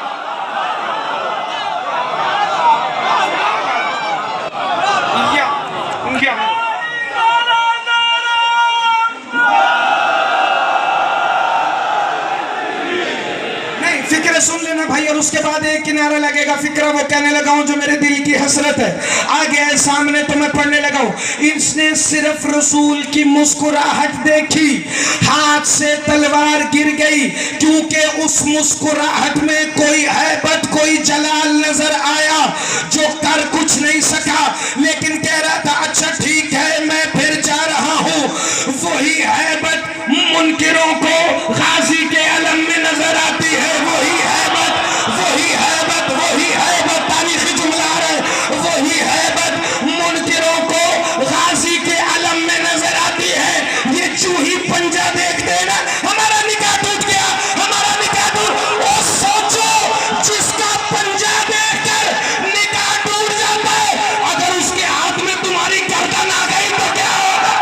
سن لینا بھائی، اور اس کے بعد ایک کنارہ لگے گا. فکرہ وہ کہنے لگا ہوں جو میرے دل کی حسرت ہے. آگے ہے سامنے تو میں پڑھنے لگا ہوں. اس نے صرف رسول کی مسکراہٹ دیکھی، ہاتھ سے تلوار گر گئی، کیونکہ اس مسکراہٹ میں کوئی ہیبت، کوئی جلال نظر آیا جو کر کچھ نہیں سکا. لیکن کہہ رہا تھا اچھا ٹھیک ہے میں پھر جا رہا ہوں. وہی ہیبت منکروں کو غازی کے علم میں نظر آتی ہے. وہی ہیبت تاریخی جملہ آ رہا ہے، وہی ہیبت منکروں کو غازی کے علم میں نظر آتی ہے. یہ چوہی پنجہ دیکھتے ہیں نا، ہمارا نکاح ٹوٹ گیا، ہمارا نکاح ٹوٹ. وہ سوچو جس کا پنجہ دیکھ کر نکاح ٹوٹ جاتا ہے، اگر اس کے ہاتھ میں تمہاری گردن آ گئی تو کیا ہوگا.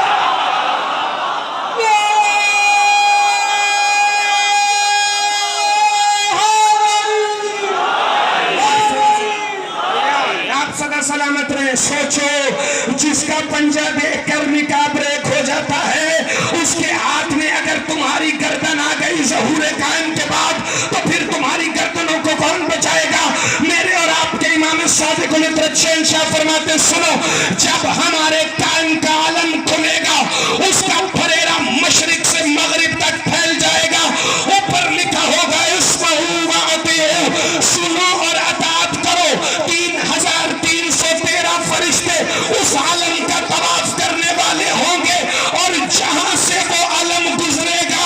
سلامت رہے. سوچو جس کا پنجہ دیکھ کر نکاح بریک ہو جاتا ہے، اس کے ہاتھ میں اگر تمہاری گردن آ گئی ظہور قائم کے بعد تو پھر تمہاری گردنوں کو کون بچائے گا. میرے اور آپ کے امام صادق الفطرت شہنشاہ فرماتے ہیں سنو، جب ہمارے قائم کا علم کھلے گا اس کا پھریرا مشرق سے مغرب تک پھیل جائے گا. اوپر لکھا ہوگا اسمعوا واطیعوا، سنو اور اطاعت کرو. 3313 فرشتے اس علم کا طواف کرنے والے ہوں گے، اور جہاں سے وہ علم گزرے گا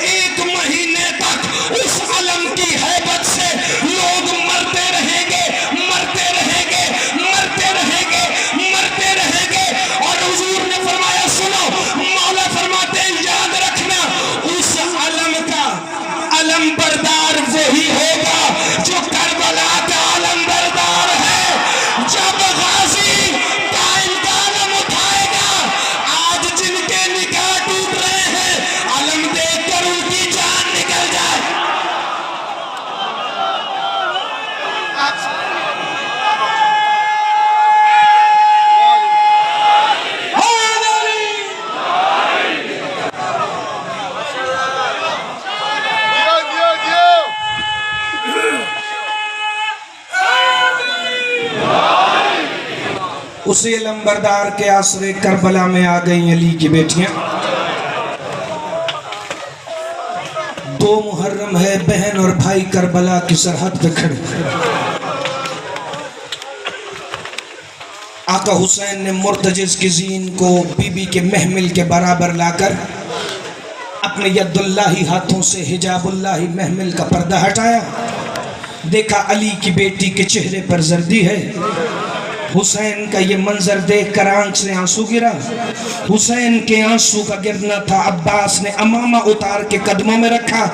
1 مہینے تک اس علم کی ہیبت سے لوگ مرتے رہیں گے، مرتے رہیں گے، مرتے رہیں گے، مرتے رہیں گے. اور اسی علمبردار کے آسرے کربلا میں آ گئیں علی کی بیٹیاں. 2 محرم ہے، بہن اور بھائی کربلا کی سرحد پہ کھڑے. آقا حسین نے مرتجز کی زین کو بی بی کے محمل کے برابر لا کر اپنے ید اللہ ہاتھوں سے حجاب اللہ محمل کا پردہ ہٹایا. دیکھا علی کی بیٹی کے چہرے پر زردی ہے. حسین کا یہ منظر دیکھ کر آنکھ سے آنسو گرا. حسین کے آنسو کا گرنا تھا. عباس نے امامہ اتار کے قدموں میں رکھا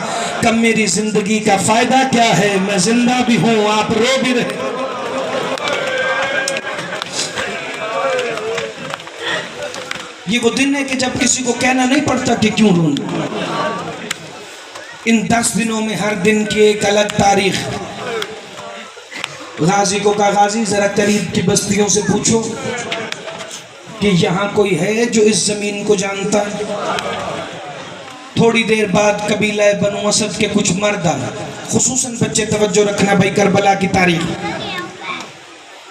کہ میری زندگی کا فائدہ کیا ہے، میں زندہ بھی ہوں، آپ رو بھی رہے. یہ وہ دن ہے کہ جب کسی کو کہنا نہیں پڑتا کہ کیوں رونا. ان 10 دنوں میں ہر دن کی ایک الگ تاریخ. غازی کو کہا غازی ذرا قریب کی بستیوں سے پوچھو کہ یہاں کوئی ہے جو اس زمین کو جانتا ہے. تھوڑی دیر بعد قبیلہ بنو اسد کے کچھ مرد آئے. خصوصاً بچے توجہ رکھنا بھائی کربلا کی تاریخ.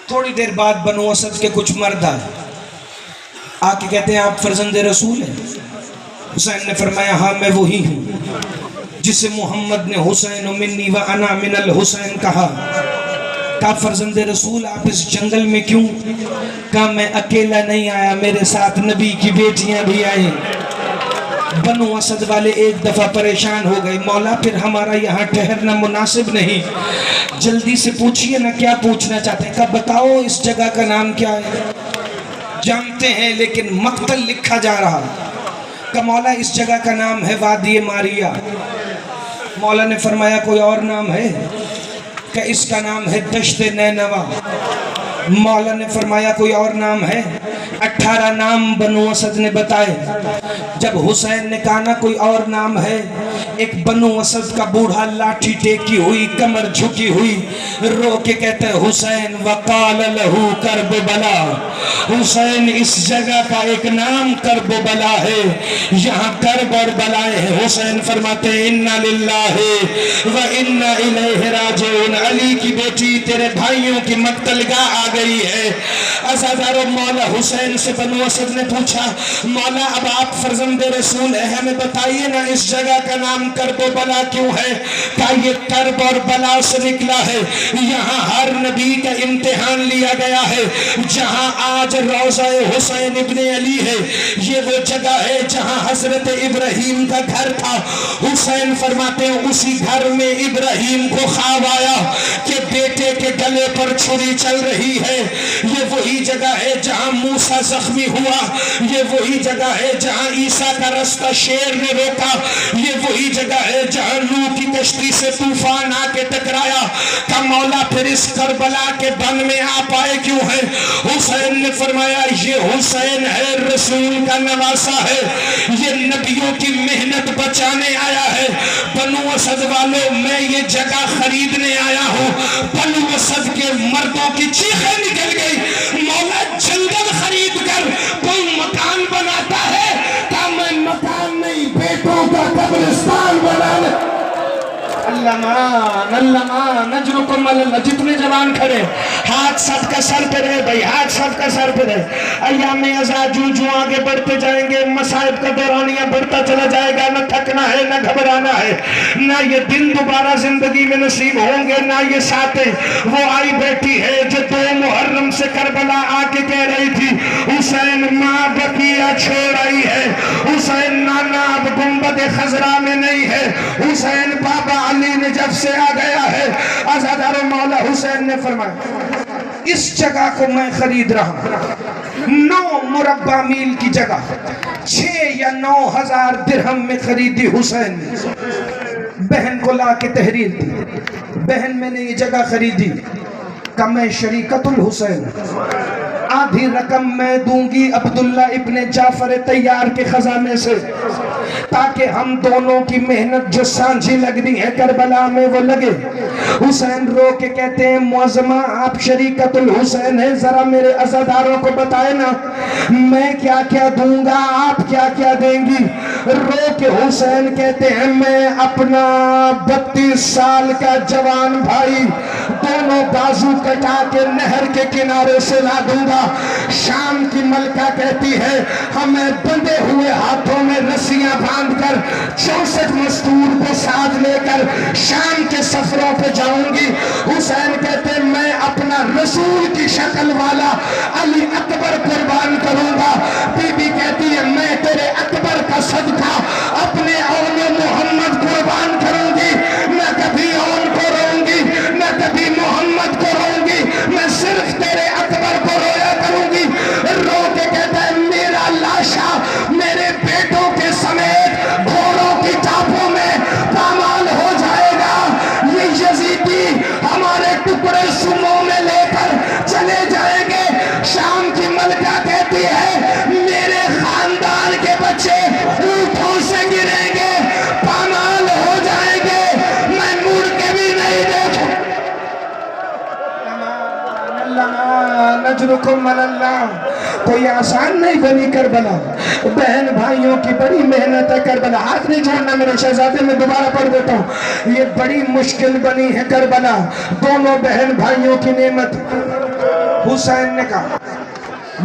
تھوڑی دیر بعد بنو اسد کے کچھ مرد آئے. آ کے کہتے ہیں آپ فرزند رسول ہیں؟ حسین نے فرمایا ہاں میں وہی ہوں جسے محمد نے حسین منی و انا من الحسین کہا. کہا فرزند رسول آپ اس جنگل میں کیوں؟ کہا میں اکیلا نہیں آیا، میرے ساتھ نبی کی بیٹیاں بھی آئیں. بنو اسد والے ایک دفعہ پریشان ہو گئے، مولا پھر ہمارا یہاں ٹھہرنا مناسب نہیں، جلدی سے پوچھئے نا کیا پوچھنا چاہتے ہیں. کہا بتاؤ اس جگہ کا نام کیا ہے؟ جانتے ہیں لیکن مقتل لکھا جا رہا. کہ مولا اس جگہ کا نام ہے وادی ماریا. مولا نے فرمایا کوئی اور نام ہے؟ کہ اس کا نام ہے دشت نینوا. مولا نے فرمایا کوئی اور نام ہے؟ 18 نام بنو اسد نے بتائے. جب حسین نے کہا نا کوئی اور نام ہے، ایک بنو اسد کا بوڑھا لاٹھی ٹیکی ہوئی، کمر جھکی ہوئی، رو کے کہتے ہیں حسین وقال لہو کربلا. حسین اس جگہ کا ایک نام کرب و بلا ہے، یہاں کرب اور بلائے ہیں. حسین فرماتے ہیں انا للہ و انا الیہ راجعون. علی کی بیٹی تیرے بھائیوں کی مقتل گاہ آ گئی ہے. عزادارو مولا حسین سے بنو اسد نے پوچھا مولا اب آپ فرزند رسول ہیں، ہمیں بتائیے نا اس جگہ کا نام کرب و بلا کیوں ہے؟ کہا یہ کرب اور بلا سے نکلا ہے. یہاں ہر نبی کا امتحان لیا گیا ہے. جہاں آج روضہ حسین ابن علی ہے، یہ وہ جگہ ہے جہاں حضرت ابراہیم کا گھر تھا. حسین فرماتے ہیں اسی گھر میں ابراہیم کو خواب آیا کہ بیٹے کے گلے پر چھری چل رہی ہے. یہ وہی جگہ ہے جہاں موسیٰ زخمی ہوا. یہ وہی جگہ ہے جہاں عیسیٰ کا رستہ شیر نے روکا. یہ وہی جگہ ہے جہاں نوح کی کشتی سے طوفان آ کے ٹکرایا. کہ مولا پھر اس کربلا کے بن میں آپ آئے کیوں ہیں؟ حسین نے فرمایا یہ حسین ہے، رسول کا نواسا ہے، یہ نبیوں کی محنت بچانے آیا ہے. بنو اسد والوں میں یہ جگہ خریدنے آیا ہوں. بنو اسد کے مردوں کی چیخیں نکل گئی مولا جنگل خرید کر کوئی مکان بناتا ہے. کہ میں مکان نہیں بیٹوں کا قبرستان بنانے. اللہ مان نجرکم اللہ. جتنے جوان کھڑے ہاتھ سب کا سر پہ رہے بھائی، ہاتھ سب کا سر پہ رہے. ایام ازا جو آگے بڑھتے جائیں گے، مصائب کا دورانیہ بڑھتا چلا جائے گا. نہ تھکنا ہے نہ گھبرانا ہے، نہ یہ دن دوبارہ زندگی میں نصیب ہوں گے نہ یہ ساتیں. وہ آئی بیٹھی ہے جو 2 محرم سے کربلا آ کے کہہ رہی تھی حسین ماں بقیہ چھوڑ آئی ہے، حسین نانا اب گنبد خضرا میں نہیں ہے، حسین بابا علی نجف سے آ گیا ہے. عزادار مولا حسین نے فرمایا اس جگہ کو میں خرید رہا ہوں. 9 مربع میل کی جگہ 6 یا 9 ہزار درہم میں خریدی حسین نے. بہن کو لا کے تحریر دی. بہن میں نے یہ جگہ خریدی کہ میں شریکت الحسین، آدھی رقم میں دوں گی عبداللہ ابن جعفر طیار کے خزانے سے، تاکہ ہم دونوں کی محنت جو سانجھی لگنی ہے کربلا میں وہ لگے. حسین رو کے کہتے ہیں معظمہ آپ شریکت الحسین ہیں، ذرا میرے عزاداروں کو بتائے نا میں کیا کیا دوں گا، آپ کیا کیا دیں گی. رو کے حسین کہتے ہیں میں اپنا 32 سال کا جوان بھائی دونوں بازو کٹا کے نہر کے کنارے سے لا دوں گا. شام کی ملکہ کہتی ہے ہمیں بندھے ہوئے ہاتھوں میں رسیاں باندھ کر 64 مستور کو ساتھ لے کر شام کے سفروں پہ جاؤں گی. حسین کہتے ہیں میں اپنا رسول کی شکل والا علی اکبر قربان کروں گا. بی بی کہتی ہے میں تیرے اکبر کا صدقہ اپنے اون محمد قربان کروں گی. نہ کبھی اون کو رہوں گی نہ کبھی محمد کو رہوں گی, میں صرف تیرے اکبر کو رویا کروں گی. رو کے کہتا ہے میرا لاشا میرے بیٹوں کے سمیت گھوڑوں کی ٹاپوں میں پامال ہو جائے گا. یہ یزیدی ہمارے ٹکڑے سموں میں لے کر چلے جائیں گے. شام کی ملکہ کہتی ہے میرے خاندان کے بچے اونٹوں سے گریں گے, پامال ہو جائیں گے, میں مڑ کے بھی نہیں دیکھوں. نجرکم اللہ. کوئی آسان نہیں بنی کربلا, بہن بھائیوں کی بڑی محنت ہے کربلا. ہاتھ نہیں چھوڑنا میرے شہزادے, میں دوبارہ پڑھ دیتا ہوں. یہ بڑی مشکل بنی ہے کربلا, دونوں بہن بھائیوں کی نعمت. حسین نے کہا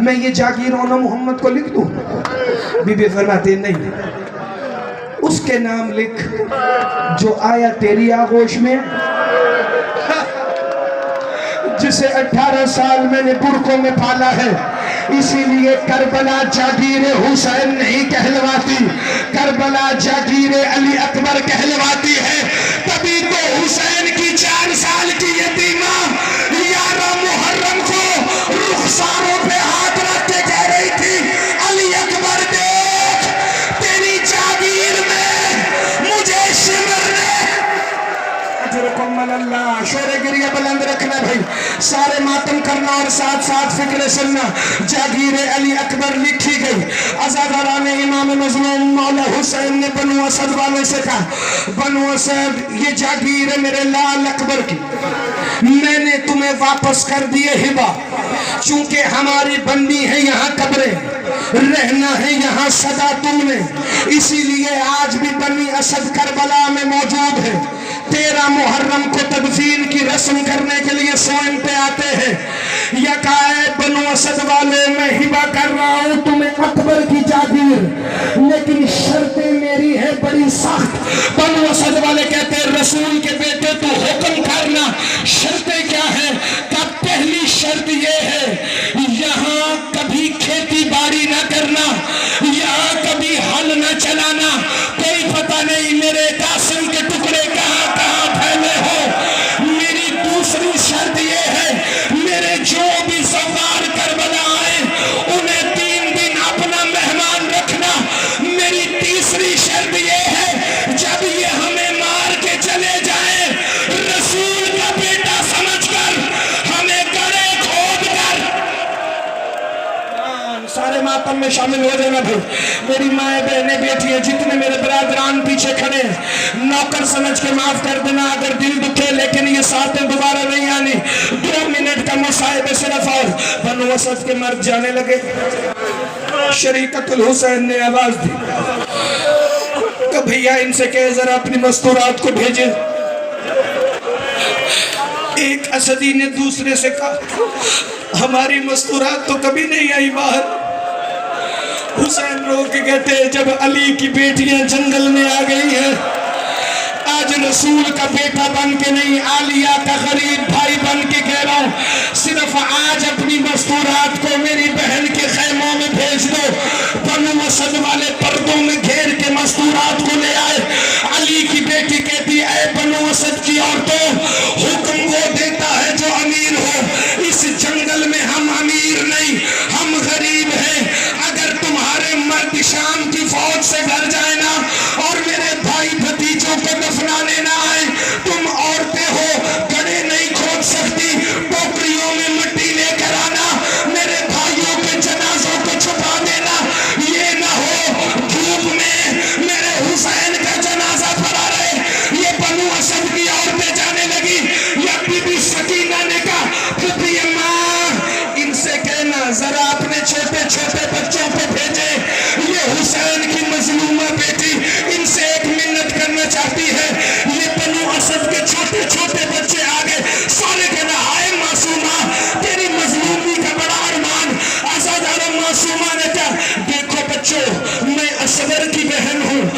میں یہ جاگیر اون محمد کو لکھ دوں؟ بی بی فرماتے نہیں, اس کے نام لکھ جو آیا تیری آغوش میں, جسے 18 سال میں نے برقوں میں پالا ہے. اسی لیے کربلا جاگیر حسین نہیں کہلواتی, کربلا جاگیر علی اکبر کہلواتی ہے. تبھی تو حسین کی 4 سال کی یتیمہ 11 محرم کو رخساروں پہ ہاتھ رکھ کے کہہ رہی تھی علی اکبر دیکھ تیری جاگیر میں مجھے شمر نے. اجرکم اللہ. شور گریہ بلند رکھنا بھائی, سارے ماتم کرنا اور ساتھ ساتھ فکر سننا. جاگیر علی اکبر لکھی گئی. عزاداران امام مظلوم مولا حسین نے بنو اسد والوں سے کہا بنو اسد یہ جاگیر میرے لال اکبر کی, میں نے تمہیں واپس کر دیے ہبہ. چونکہ ہماری بندی ہے یہاں قبریں, رہنا ہے یہاں سدا تم نے, اسی لیے آج بھی بنی اسد کربلا میں موجود ہے. 13 محرم کو تدفین کی رسم کرنے کے لیے سوئن پہ آتے ہیں. یا کہا بنو اسد والے میں ہبہ کر رہا ہوں تمہیں اکبر کی جاگیر, لیکن شرطیں میری ہے بڑی سخت. بنو اسد والے کہتے ہیں رسول کے بیٹے تو حکم کرنا, شرطیں کیا ہیں؟ کہ پہلی شرط یہ ہے یہاں کبھی کھیتی باڑی نہ کرنا, یہاں کبھی ہل نہ چلانا. کوئی پتہ نہیں میرے قاسم کے ٹکڑے کہاں کہاں پھیلے ہو. میری دوسری شرط یہ ہے میرے جو بھی سوار کربلا آئے انہیں 3 دن اپنا مہمان رکھنا. میری تیسری شرط یہ ہے جب یہ ہمیں مار کے چلے جائیں رسول کا بیٹا سمجھ کر ہمیں گڑے کھود کر. سارے ماتم میں شامل ہو جانا بھائی. میری مائیں بہنیں بیٹھی ہیں, جتنے میرے برادران پیچھے کھڑے ہیں نوکر سمجھ کے معاف کر دینا اگر دل دکھے, لیکن یہ ساتیں دوبارہ نہیں آنی. 2 منٹ کا مصاحبہ صرف. اور بنو اسد کے مرد جانے لگے. شریکت الحسین نے آواز دی کہ بھیا ان سے کہے ذرا اپنی مستورات کو بھیجے. ایک اسدی نے دوسرے سے کہا ہماری مستورات تو کبھی نہیں آئی باہر. حسین رو کے کہتے ہیں جب علی کی بیٹیاں جنگل میں آ گئی ہیں, آج رسول کا بیٹا بن کے نہیں عالیہ کا غریب بھائی بن کے کہہ رہا ہوں صرف آج اپنی مستورات کو میری بہن کے خیموں میں بھیج دو. بنو اسد والے پردوں میں گھیر کے مستورات کو لے آئے. علی کی بیٹی کہتی اے بنو اسد کی عورتوں, حکم وہ دیتا ہے جو امیر ہو. اس جنگل میں ہم امیر نہیں, ہم غریب ہیں. اگر تمہارے مرد شام کی فوج سے گھر جائے نا اور میرے بھائی بھتیجوں کو دفنانے نہ آئے, تم عورتیں ہو گڑے نہیں کھود سکتی, ٹوکریوں میں مٹی لے کر آنا, میرے بھائیوں کے جنازوں کو چھپا دینا. یہ نہ ہو دھوپ میں میرے حسین کا جنازہ پڑا رہے. یہ بنو اسد کی عورتیں جانے لگی. یا بی بی سکینہ نے کہا پھپھی اماں ان سے کہنا ذرا اپنے چھوٹے چھوٹے بچوں کو بھیجے, یہ حسین کی مظلومہ بیٹی معصومہ نے کہا دیکھو بچوں میں اصغر کی بہن ہوں